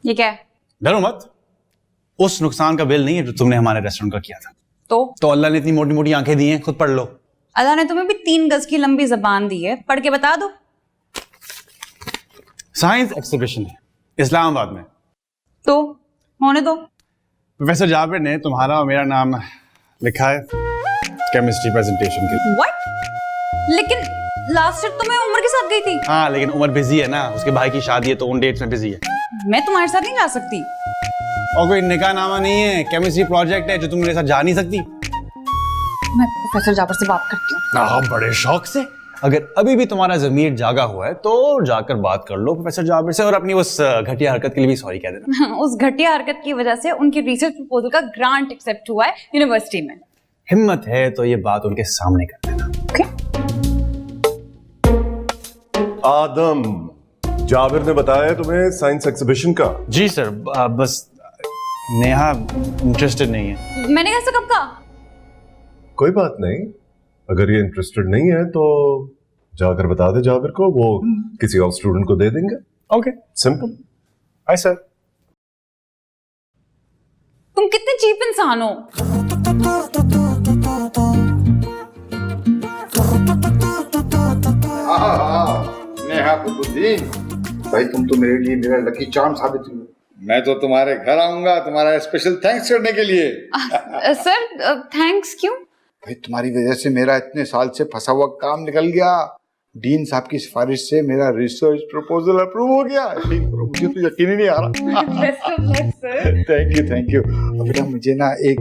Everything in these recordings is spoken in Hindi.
ये क्या है? डरो मत, उस नुकसान का बिल नहीं है जो तुमने हमारे रेस्टोरेंट का किया था। तो अल्लाह ने इतनी मोटी मोटी आंखें दी हैं, खुद पढ़ लो। अल्लाह ने तुम्हें भी 3 गज की लंबी जबान दी है, पढ़ के बता दो। साइंस एग्जीबिशन है इस्लामाबाद में। तो होने दो। प्रोफेसर जाबिर ने तुम्हारा और मेरा नाम लिखा है केमिस्ट्री प्रेजेंटेशन के लिए। व्हाट? लेकिन लास्ट ईयर तो मैं उमर के साथ गई थी। हाँ, लेकिन उमर बिजी है ना, उसके भाई की शादी है तो उन डेट्स में बिजी है। मैं तुम्हारे साथ नहीं जा सकती। और कोई निकाह नामा नहीं है, केमिस्ट्री प्रोजेक्ट है जो तुम मेरे साथ जा नहीं सकती। मैं प्रोफेसर जाबिर से बात करती हूँ। हाँ, बड़े शौक से। अगर अभी भी तुम्हारा ज़मीर जागा हुआ है तो जाकर बात कर लो प्रोफेसर जाबिर से और अपनी उस घटिया हरकत के लिए भी सॉरी कह देना। उस घटिया हरकत की वजह से उनकी रिसर्च प्रपोजल का ग्रांट एक्सेप्ट हुआ है यूनिवर्सिटी में। हिम्मत है तो ये बात उनके सामने कर देना। आदम, जाबिर ने बताया तुम्हें साइंस एग्जीबिशन का? जी सर, बस नेहा इंटरेस्टेड नहीं है। मैंने कैसे कब कहा? कोई बात नहीं, अगर ये इंटरेस्टेड नहीं है तो जाकर बता दे जाबिर को, वो किसी और स्टूडेंट को दे देंगे। Okay, simple. Hi sir. तुम कितने चीप इंसान हो। नेहा कुतुद्दीन, भाई तुम तो मेरे लिए मेरा लकी चार्म साबित हुए। मैं तो तुम्हारे घर आऊंगा तुम्हारा स्पेशल थैंक्स करने के लिए। सर थैंक्स क्यों? भाई तुम्हारी वजह से मेरा इतने साल से फंसा हुआ काम निकल गया। डीन साहब की सिफारिश से मेरा रिसर्च प्रपोजल अप्रूव हो गया। मुझे तो यकीन ही नहीं आ रहा। Thank you. बेटा मुझे ना एक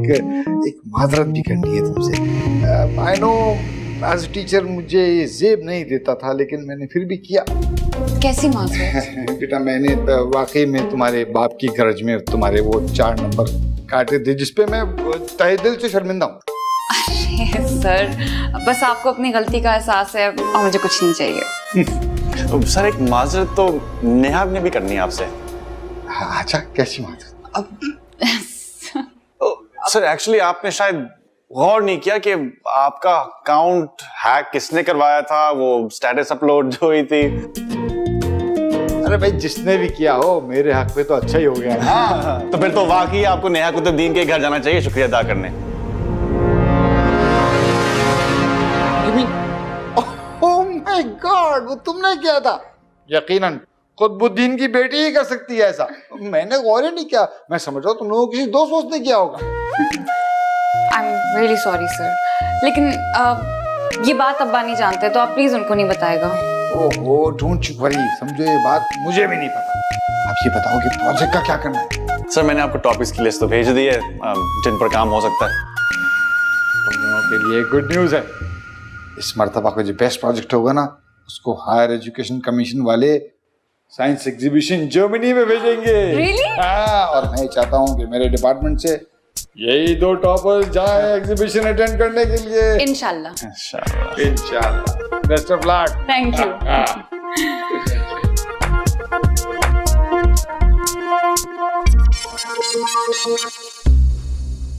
माजरत भी करनी है तुमसे। आई नो एज टीचर मुझे ये जेब नहीं देता था, लेकिन मैंने फिर भी किया। कैसी माजरत? बेटा मैंने वाकई में तुम्हारे बाप की गरज में तुम्हारे वो 4 नंबर काटे थे जिसपे मैं तहे दिल से शर्मिंदा हूँ। अरे सर, बस आपको अपनी गलती का एहसास है और मुझे कुछ नहीं चाहिए। सर एक माजरत तो नेहा ने भी करनी है आपसे। अच्छा, कैसी माजरत? सर एक्चुअली आपने शायद गौर नहीं किया कि आपका अकाउंट हैक किसने करवाया था, वो स्टेटस अपलोड जो हुई थी। अरे भाई जिसने भी किया हो मेरे हक पे तो अच्छा ही हो गया ना। तो फिर तो वाकई आपको नेहा कुतुद्दीन के घर जाना चाहिए शुक्रिया अदा करने। ओह माय गॉड, वो तुमने किया था? यकीनन कुतुद्दीन की बेटी ही कर सकती है ऐसा। मैंने गौर ही नहीं किया। मैं समझ रहा हूँ तुम लोगों किसी दोस्त वोस्त ने किया होगा। I am really sorry sir, लेकिन ये बात अब्बा नहीं जानते तो आप प्लीज उनको नहीं बताएगा। ओहो, डोंट यू वरी, समझो ये बात मुझे भी नहीं पता। आप ये बताओ कि प्रोजेक्ट का क्या करना है? सर मैंने आपको टॉपिक्स की लिस्ट तो भेज दी है जिन पर काम हो सकता है। तुम लोगों के लिए गुड न्यूज़ है। इस मर्तबा का जो बेस्ट प्रोजेक्ट होगा ना, उसको हायर एजुकेशन कमीशन वाले साइंस एग्जीबिशन जर्मनी में भेजेंगे। Really? हाँ, और मैं चाहता हूँ कि मेरे डिपार्टमेंट से यही 2 टॉपर्स जाए एग्जीबिशन अटेंड करने के लिए। इंशाल्लाह। इंशाल्लाह। Best of luck. Thank you.